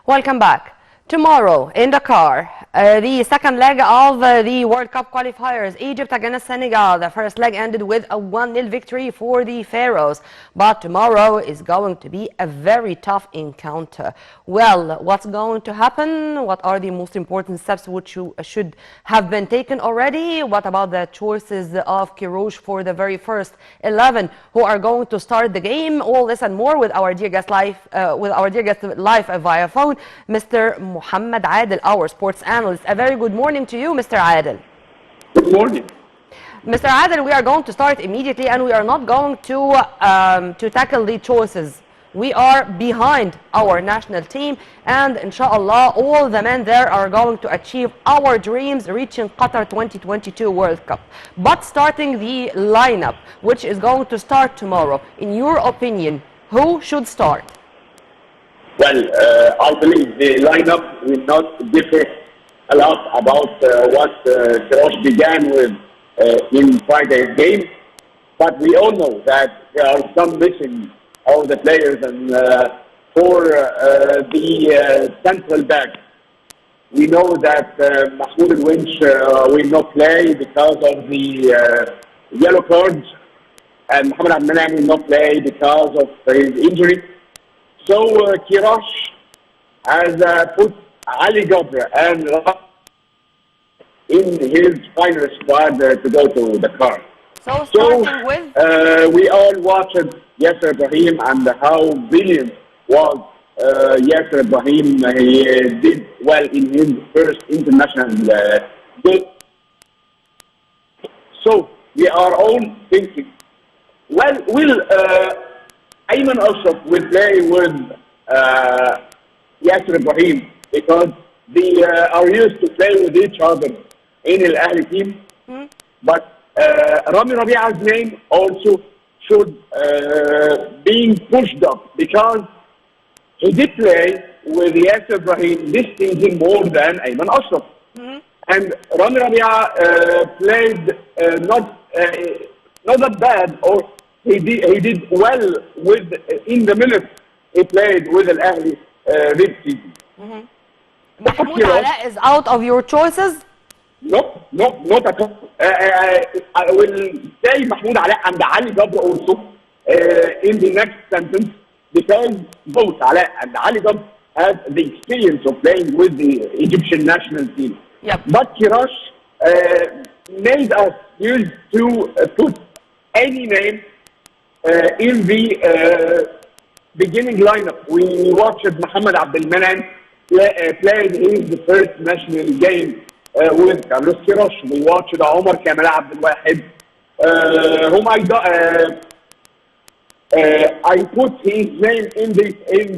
Welcome back. Tomorrow in Dakar, the second leg of the World Cup qualifiers, Egypt against Senegal. The first leg ended with a 1-0 victory for the Pharaohs. But tomorrow is going to be a very tough encounter. Well, what's going to happen? What are the most important steps which should have been taken already? What about the choices of Kirouche for the very first 11 who are going to start the game? All this and more with our dear guest live via phone, Mr. Mohamed Adel, our sports analyst. A very good morning to you, Mr. Adel. Good morning. Mr. Adel, we are going to start immediately, and we are not going to tackle the choices. We are behind our national team, and inshallah, all the men there are going to achieve our dreams, reaching Qatar 2022 World Cup. But starting the lineup, which is going to start tomorrow, in your opinion, who should start? Well, I believe the lineup will not differ a lot about what Kirouche began with in Friday's game. But we all know that there are some missing of the players, and for the central back, we know that Mahmoud Winch will not play because of the yellow cards, and Mohamed Abdelmanam will not play because of his injury. So Kirouche has put Ali Gabra and in his final squad to go to Dakar. So starting with? We all watched Yasser Ibrahim and how brilliant was Yasser Ibrahim. He did well in his first international game. So we are all thinking, well, will Ayman Ashraf will play with Yasser Ibrahim because they are used to play with each other in Al Ahly team. But Rami Rabia's name also should being pushed up because he did play with Yasser Ibrahim this season more than Ayman Ashraf. And Rami Rabia played not that bad, or he did well with in the minutes he played with Al Ahly this season. Mahmoud Ala is out of your choices? No, not at all. I will say Mahmoud Ala and Ali Gabra also in the next sentence, because both Ala and Ali Gabra have the experience of playing with the Egyptian national team. Yep. But Kirouche made us used to put any name in the beginning lineup. We watched Mohamed Abdelmanam played his first national game with Carlos Kirouche. We watched Omar Kamal Abdel Wahed, whom I put his name in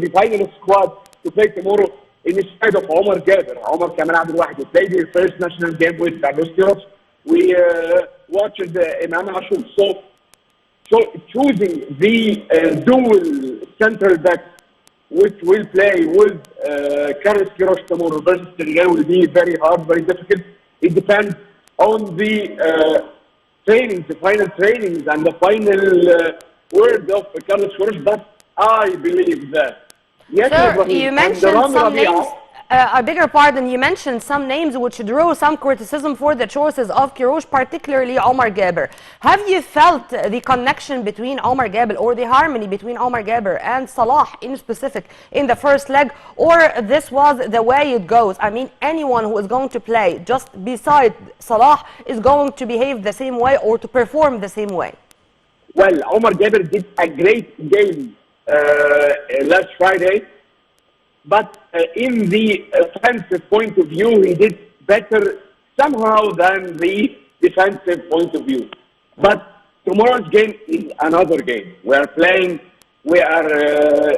the final squad to play tomorrow instead of Omar Gaber. Omar Kamal Abdel Wahed played his first national game with Carlos Kirouche. We watched Imam Ashur. So choosing the dual central back which will play with Carlos Kirouche tomorrow versus Senegal will be very hard, very difficult. It depends on the trainings, the final trainings, and the final word of Carlos Kirouche. But I believe that. Yes, sir, you mentioned some names. I beg your pardon, you mentioned some names which drew some criticism for the choices of Kirouche, particularly Omar Gaber. Have you felt the connection between Omar Gaber, or the harmony between Omar Gaber and Salah in specific in the first leg, or this was the way it goes? I mean, anyone who is going to play just beside Salah is going to behave the same way or to perform the same way. Well, Omar Gaber did a great game last Friday. But in the offensive point of view, he did better somehow than the defensive point of view. But tomorrow's game is another game. We are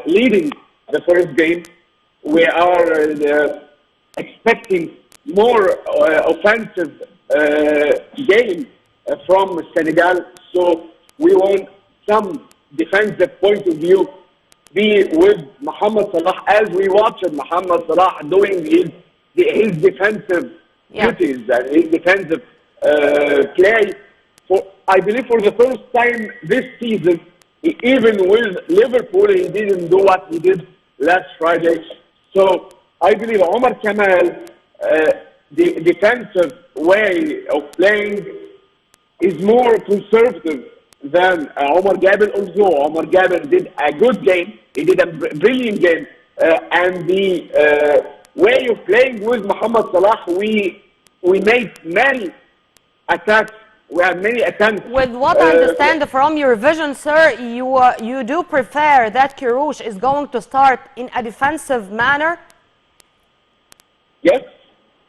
leading the first game. We are expecting more offensive game from Senegal. So we want some defensive point of view be with Mohamed Salah, as we watched Mohamed Salah doing his defensive duties and his defensive play. I believe for the first time this season, even with Liverpool, he didn't do what he did last Friday. So I believe Omar Kamal, the defensive way of playing is more conservative than Omar Gabel. Although Omar Gabel did a good game, he did a brilliant game, and the way of playing with Mohamed Salah, we made many attacks. We had many attempts. With what I understand from your vision, sir, you do prefer that Kirouche is going to start in a defensive manner? Yes.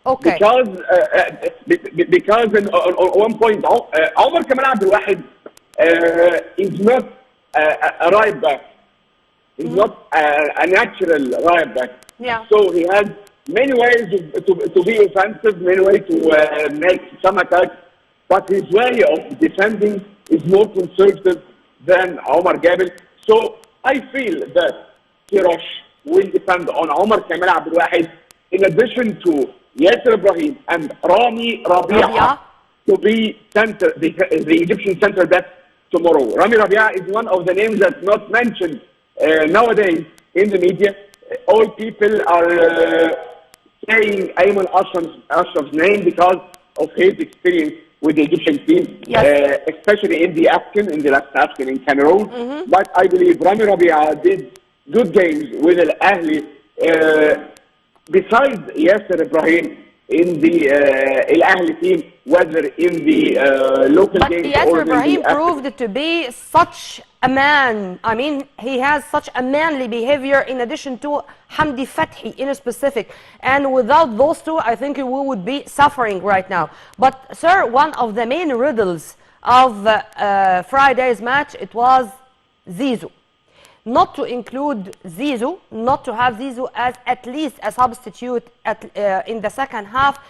Okay. Because on one point, Omar Kamal Abdul Wahid is not a right back. He's not a natural right back. Yeah. So he has many ways to be offensive, many ways to make some attacks. But his way of defending is more conservative than Omar Gabel. So I feel that Kirouche will depend on Omar Kamal Abdul Wahid in addition to Yasser Ibrahim and Rami Rabia to be the Egyptian center back tomorrow. Rami Rabia is one of the names that's not mentioned nowadays in the media. All people are saying Ayman Ashraf's name because of his experience with the Egyptian team, yes. Especially in the last AFCON in Cameroon. But I believe Rami Rabia did good games with Al Ahly. Besides Yasser Ibrahim in the Al Ahly team, whether in the local games or in the Yasser Ibrahim proved to be such a man. I mean, he has such a manly behavior in addition to Hamdi Fathi in specific. And without those two, I think we would be suffering right now. But, sir, one of the main riddles of Friday's match, it was Zizou. Not to include Zizou, not to have Zizou as at least a substitute in the second half.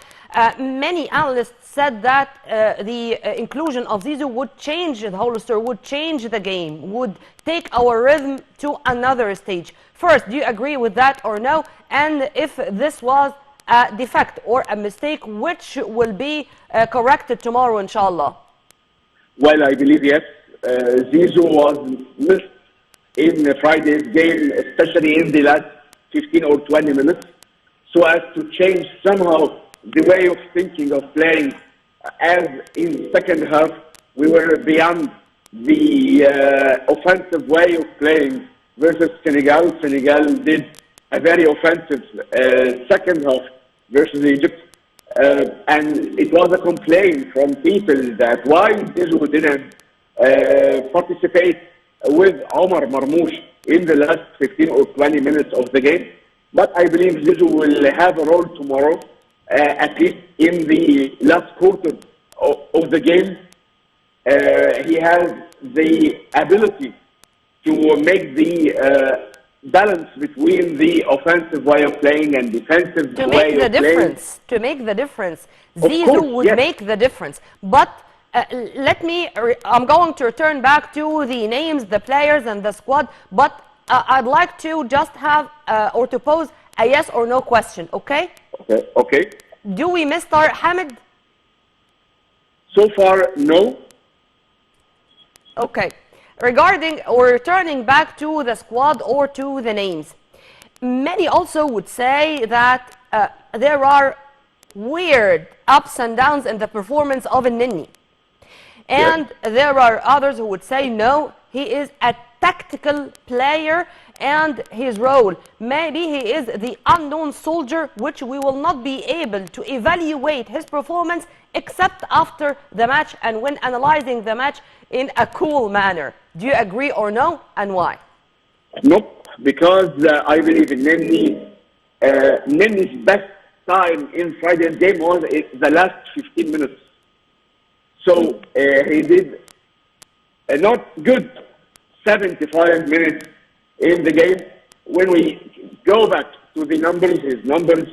Many analysts said that the inclusion of Zizou would change the whole story, would change the game, would take our rhythm to another stage. First, do you agree with that or no? And if this was a defect or a mistake, which will be corrected tomorrow, inshallah? Well, I believe yes. Zizou was missed in Friday's game, especially in the last 15 or 20 minutes, so as to change somehow the way of thinking of playing. As in second half, we were beyond the offensive way of playing versus Senegal. Senegal did a very offensive second half versus Egypt. And it was a complaint from people that why Zizou didn't participate with Omar Marmoush in the last 15 or 20 minutes of the game. But I believe Zizou will have a role tomorrow, at least in the last quarter of the game. He has the ability to make the balance between the offensive way of playing and defensive way of playing. To make the difference. Zizou would make the difference. But I'm going to return back to the names, the players, and the squad, but I'd like to just have, or to pose a yes or no question, okay? Okay. Do we miss Tariq Hamid? So far, no. Okay. Regarding, or returning back to the squad or to the names, many also would say that there are weird ups and downs in the performance of Nini. And there are others who would say, no, he is a tactical player and his role, maybe he is the unknown soldier, which we will not be able to evaluate his performance except after the match and when analyzing the match in a cool manner. Do you agree or no, and why? Nope, because I believe in Nini. Nini's best time in Friday's game was the last 15 minutes. So he did a not good 75 minutes in the game. When we go back to the numbers, his numbers,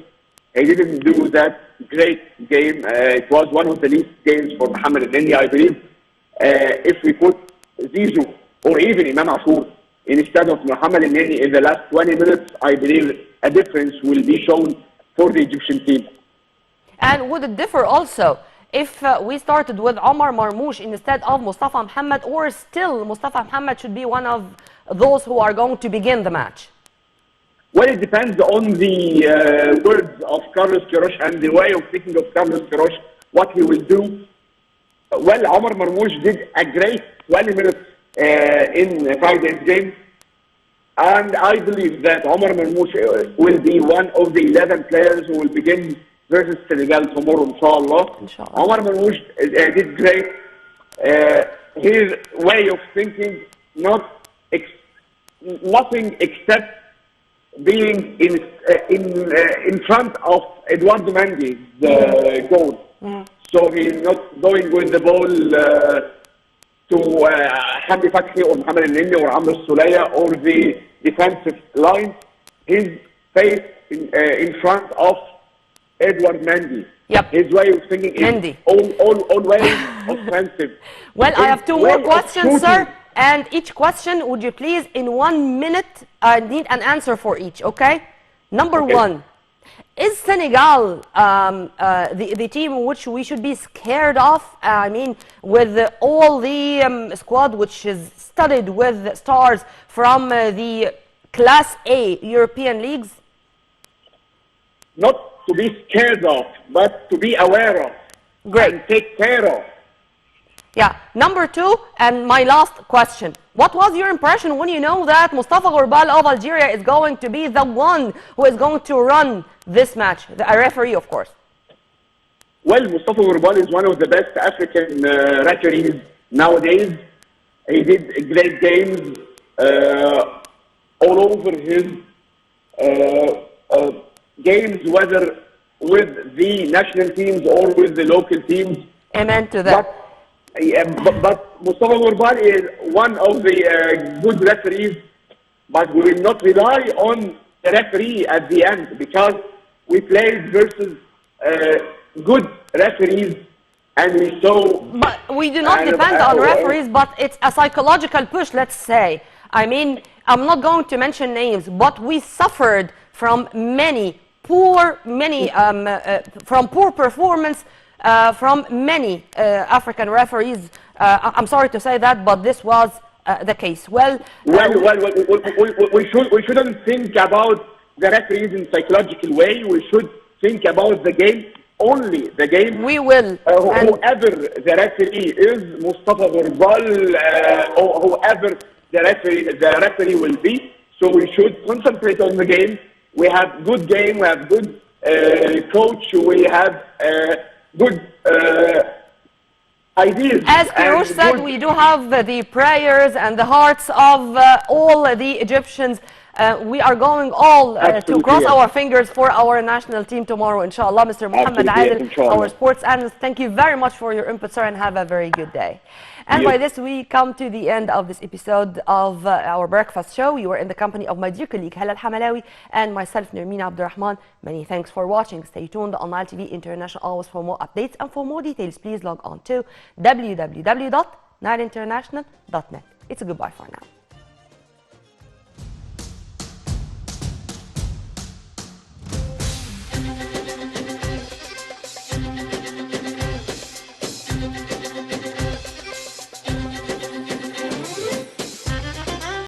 he didn't do that great game. It was one of the least games for Mohamed Nini, I believe. If we put Zizou or even Imam Ashour instead of Mohamed Nini in the last 20 minutes, I believe a difference will be shown for the Egyptian team. And would it differ also if we started with Omar Marmoush instead of Mustafa Mohamed, or still Mustafa Mohamed should be one of those who are going to begin the match? Well, it depends on the words of Carlos Queiroz and the way of thinking of Carlos Queiroz, what he will do. Well, Omar Marmoush did a great 20 minutes in Friday's game. And I believe that Omar Marmoush will be one of the 11 players who will begin versus Senegal tomorrow, inshallah. Omar Marmoush did great. His way of thinking, nothing except being in front of Eduardo Mendy's goal. So he's not going with the ball to Hamdi Fathi or Mohamed or Amr Sulaya or the defensive line. His face in front of Edward Mendy. Yep. His way of thinking is always offensive. Well, I have two more questions, sir. And each question, would you please, in 1 minute, I need an answer for each, okay? Number one, is Senegal the team which we should be scared of? I mean, with all the squad which is studded with stars from the Class A European leagues? Not to be scared of, but to be aware of. Great. And take care of. Yeah. Number two, and my last question. What was your impression when you know that Mustafa Ghorbal of Algeria is going to be the one who is going to run this match? A referee, of course. Well, Mustafa Ghorbal is one of the best African referees nowadays. He did great games all over his games, whether with the national teams or with the local teams. Amen to that. But Mustafa Ghorbal is one of the good referees, but we will not rely on the referee at the end because we played versus good referees and we saw... But we do not depend on referees, but it's a psychological push, let's say. I mean, I'm not going to mention names, but we suffered from poor performance from many African referees. I'm sorry to say that, but this was the case. We shouldn't think about the referees in a psychological way. We should think about the game, only the game. We will. Whoever the referee is, Mustafa Ghorbal, or whoever the referee will be. So we should concentrate on the game. We have good game. We have good coach. We have good ideas. As Queiroz said, we do have the prayers and the hearts of all the Egyptians. We are going all to cross our fingers for our national team tomorrow, inshallah. Mr. Mohamed Adel, our sports analyst, thank you very much for your input, sir, and have a very good day. And by this, we come to the end of this episode of our breakfast show. You were in the company of my dear colleague Halal Hamalawi and myself, Nermina Abdurrahman. Many thanks for watching. Stay tuned on Nile TV International always for more updates, and for more details, please log on to www.nileinternational.net. It's a goodbye for now.